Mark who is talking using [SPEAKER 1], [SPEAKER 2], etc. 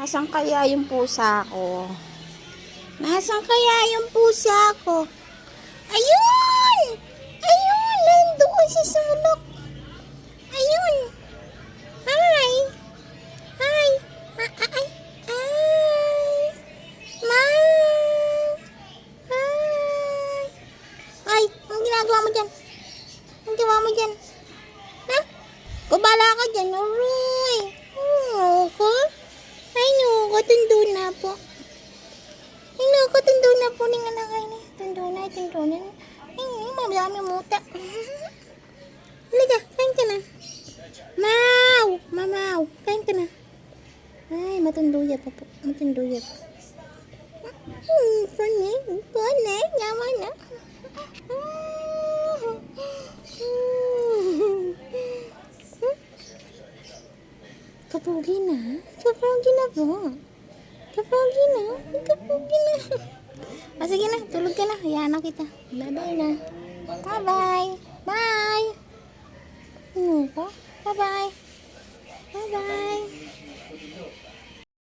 [SPEAKER 1] Nasaan kaya yung pusa ko? Nasaan kaya yung pusa ko? Ayun! Ayun! Nandoon si sulok. Ayun! Hi! Hi! Ay! Ay! Ma! Hi! Ay! Ang ginagawa mo dyan? Ang gawa mo dyan? Ha? Kubala ka dyan, aroy! Ko? Ay, no, tundo na po. Ay, no, tundo na po ng anak ay na. Tundo na. Ay, madami muta. Halika, kain ka na. Mau! Mamaw, kain ka na. Ay, matunduya pa po. Matunduya pa. Funny. Funny. Yaman na. Kapogi na? Kapogi na po. Kapogi na? Kapogi na. Sige na, tulog ka na. Hayaan na kita. Bye-bye na. Bye-bye. Bye. Ano pa? Bye-bye. Bye-bye.